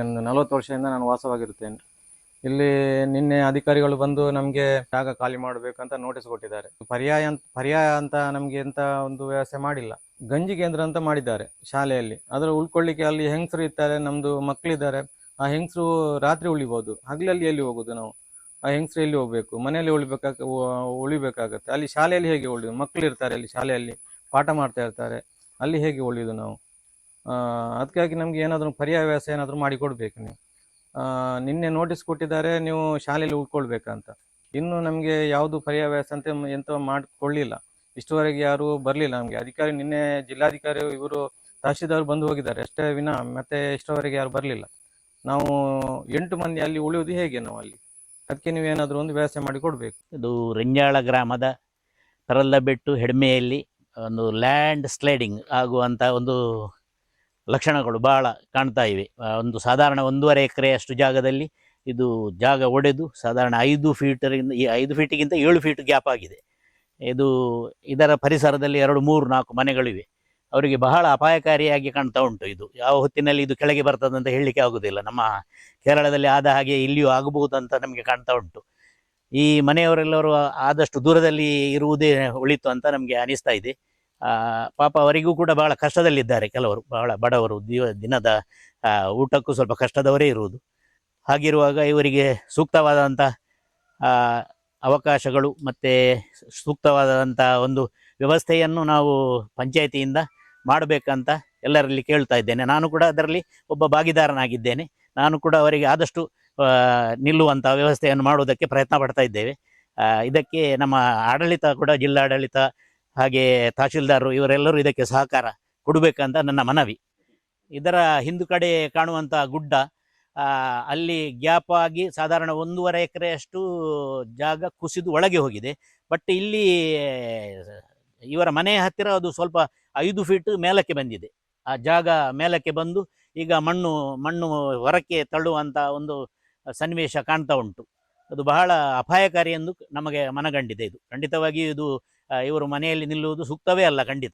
ಒಂದು 40 ವರ್ಷದಿಂದ ನಾನು ವಾಸವಾಗಿರುತ್ತೇನೆ ಇಲ್ಲಿ. ನಿನ್ನೆ ಅಧಿಕಾರಿಗಳು ಬಂದು ನಮಗೆ ಜಾಗ ಖಾಲಿ ಮಾಡಬೇಕಂತ ನೋಟಿಸ್ ಕೊಟ್ಟಿದ್ದಾರೆ. ಪರ್ಯಾಯ ಅಂತ ನಮಗೆ ಎಂತ ಒಂದು ವ್ಯವಸ್ಥೆ ಮಾಡಿಲ್ಲ. ಗಂಜಿ ಕೇಂದ್ರ ಅಂತ ಮಾಡಿದ್ದಾರೆ ಶಾಲೆಯಲ್ಲಿ. ಅದರ ಉಳ್ಕೊಳ್ಳಿಕ್ಕೆ ಅಲ್ಲಿ ಹೆಂಗಸರು ಇರ್ತಾರೆ, ನಮ್ದು ಮಕ್ಕಳಿದ್ದಾರೆ. ಆ ಹೆಂಗಸರು ರಾತ್ರಿ ಉಳಿಬಹುದು, ಹಗಲಲ್ಲಿ ಎಲ್ಲಿ ಹೋಗುದು ನಾವು? ಆ ಹೆಂಗಸರು ಎಲ್ಲಿ ಹೋಗ್ಬೇಕು? ಮನೆಯಲ್ಲಿ ಉಳಿಬೇಕಾಗತ್ತೆ. ಅಲ್ಲಿ ಶಾಲೆಯಲ್ಲಿ ಹೇಗೆ ಉಳಿಯುದು? ಮಕ್ಕಳು ಇರ್ತಾರೆ ಅಲ್ಲಿ ಶಾಲೆಯಲ್ಲಿ, ಪಾಠ ಮಾಡ್ತಾ ಇರ್ತಾರೆ. ಅಲ್ಲಿ ಹೇಗೆ ಉಳಿಯುದು ನಾವು? ಅದಕ್ಕಾಗಿ ನಮ್ಗೆ ಏನಾದರೂ ಪರ್ಯಾಯ ವ್ಯವಸ್ಥೆ ಏನಾದರೂ ಮಾಡಿಕೊಡ್ಬೇಕು ನೀವು. ನಿನ್ನೆ ನೋಟಿಸ್ ಕೊಟ್ಟಿದ್ದಾರೆ, ನೀವು ಶಾಲೆಯಲ್ಲಿ ಉಳ್ಕೊಳ್ಬೇಕಂತ. ಇನ್ನು ನಮಗೆ ಯಾವುದು ಪರ್ಯಾಯ ವ್ಯವಸ್ಥೆ ಅಂತ ಎಂತ ಮಾಡಿಕೊಳ್ಳಿಲ್ಲ. ಇಷ್ಟುವರೆಗೆ ಯಾರು ಬರಲಿಲ್ಲ ನಮಗೆ. ಅಧಿಕಾರಿ ನಿನ್ನೆ ಜಿಲ್ಲಾಧಿಕಾರಿ ಇವರು ತಹಶೀಲ್ದಾರ್ ಬಂದು ಹೋಗಿದ್ದಾರೆ ಅಷ್ಟೇ ವಿನ ಮತ್ತೆ ಇಷ್ಟವರೆಗೆ ಯಾರು ಬರಲಿಲ್ಲ. ನಾವು 8 ಮಂದಿ ಅಲ್ಲಿ ಉಳಿಯುವುದು ಹೇಗೆ ನಾವು ಅಲ್ಲಿ? ಅದಕ್ಕೆ ನೀವೇನಾದರೂ ಒಂದು ವ್ಯವಸ್ಥೆ ಮಾಡಿ ಕೊಡಬೇಕು. ಇದು ರೆಂಜಾಳ ಗ್ರಾಮದ ತರಲ್ಲಬೆಟ್ಟು ಹೆಡ್ಮೆಯಲ್ಲಿ ಒಂದು ಲ್ಯಾಂಡ್ ಸ್ಲೈಡಿಂಗ್ ಆಗುವಂಥ ಒಂದು ಲಕ್ಷಣಗಳು ಭಾಳ ಕಾಣ್ತಾ ಇವೆ. ಒಂದು ಸಾಧಾರಣ 1.5 ಎಕರೆಯಷ್ಟು ಜಾಗದಲ್ಲಿ ಇದು ಜಾಗ ಒಡೆದು ಸಾಧಾರಣ 5 ಫೀಟಿಗಿಂತ 7 ಫೀಟ್ ಗ್ಯಾಪ್ ಆಗಿದೆ. ಇದರ ಪರಿಸರದಲ್ಲಿ 2, 3, 4 ಮನೆಗಳಿವೆ. ಅವರಿಗೆ ಬಹಳ ಅಪಾಯಕಾರಿಯಾಗಿ ಕಾಣ್ತಾ ಉಂಟು. ಇದು ಯಾವ ಹೊತ್ತಿನಲ್ಲಿ ಇದು ಕೆಳಗೆ ಬರ್ತದಂತ ಹೇಳಲಿಕ್ಕೆ ಆಗುವುದಿಲ್ಲ. ನಮ್ಮ ಕೇರಳದಲ್ಲಿ ಆದ ಹಾಗೆ ಇಲ್ಲಿಯೂ ಆಗಬಹುದಂತ ನಮಗೆ ಕಾಣ್ತಾ ಉಂಟು. ಈ ಮನೆಯವರೆಲ್ಲರೂ ಆದಷ್ಟು ದೂರದಲ್ಲಿ ಇರುವುದೇ ಒಳಿತು ಅಂತ ನಮಗೆ ಅನಿಸ್ತಾ ಇದೆ. ಪಾಪ ಅವರಿಗೂ ಕೂಡ ಬಹಳ ಕಷ್ಟದಲ್ಲಿದ್ದಾರೆ. ಕೆಲವರು ಬಹಳ ಬಡವರು, ದಿನದ ಊಟಕ್ಕೂ ಸ್ವಲ್ಪ ಕಷ್ಟದವರೇ ಇರುವುದು. ಹಾಗಿರುವಾಗ ಇವರಿಗೆ ಸೂಕ್ತವಾದಂಥ ಅವಕಾಶಗಳು ಮತ್ತು ಸೂಕ್ತವಾದಂಥ ಒಂದು ವ್ಯವಸ್ಥೆಯನ್ನು ನಾವು ಪಂಚಾಯಿತಿಯಿಂದ ಮಾಡಬೇಕಂತ ಎಲ್ಲರಲ್ಲಿ ಕೇಳ್ತಾ ಇದ್ದೇನೆ. ನಾನು ಕೂಡ ಅದರಲ್ಲಿ ಒಬ್ಬ ಭಾಗಿದಾರನಾಗಿದ್ದೇನೆ. ನಾನು ಕೂಡ ಅವರಿಗೆ ಆದಷ್ಟು ನಿಲ್ಲುವಂಥ ವ್ಯವಸ್ಥೆಯನ್ನು ಮಾಡುವುದಕ್ಕೆ ಪ್ರಯತ್ನ ಪಡ್ತಾ ಇದ್ದೇವೆ. ಇದಕ್ಕೆ ನಮ್ಮ ಆಡಳಿತ ಕೂಡ, ಜಿಲ್ಲಾಡಳಿತ ಹಾಗೆ ತಹಶೀಲ್ದಾರರು ಇವರೆಲ್ಲರೂ ಇದಕ್ಕೆ ಸಹಕಾರ ಕೊಡಬೇಕಂತ ನನ್ನ ಮನವಿ. ಇದರ ಹಿಂದು ಕಡೆ ಕಾಣುವಂಥ ಗುಡ್ಡ, ಅಲ್ಲಿ ಗ್ಯಾಪ್ ಆಗಿ ಸಾಧಾರಣ 1.5 ಎಕರೆಯಷ್ಟು ಜಾಗ ಕುಸಿದು ಒಳಗೆ ಹೋಗಿದೆ. ಬಟ್ ಇಲ್ಲಿ ಇವರ ಮನೆ ಹತ್ತಿರ ಅದು ಸ್ವಲ್ಪ 5 ಫೀಟ್ ಮೇಲಕ್ಕೆ ಬಂದಿದೆ. ಆ ಜಾಗ ಮೇಲಕ್ಕೆ ಬಂದು ಈಗ ಮಣ್ಣು ಹೊರಕ್ಕೆ ತಳ್ಳುವಂಥ ಒಂದು ಸನ್ನಿವೇಶ ಕಾಣ್ತಾ ಉಂಟು. ಅದು ಬಹಳ ಅಪಾಯಕಾರಿ ಎಂದು ನಮಗೆ ಮನಗಂಡಿದೆ. ಇದು ಖಂಡಿತವಾಗಿಯೂ ಇವರು ಮನೆಯಲ್ಲಿ ನಿಲ್ಲುವುದು ಸೂಕ್ತವೇ ಅಲ್ಲ ಖಂಡಿತ.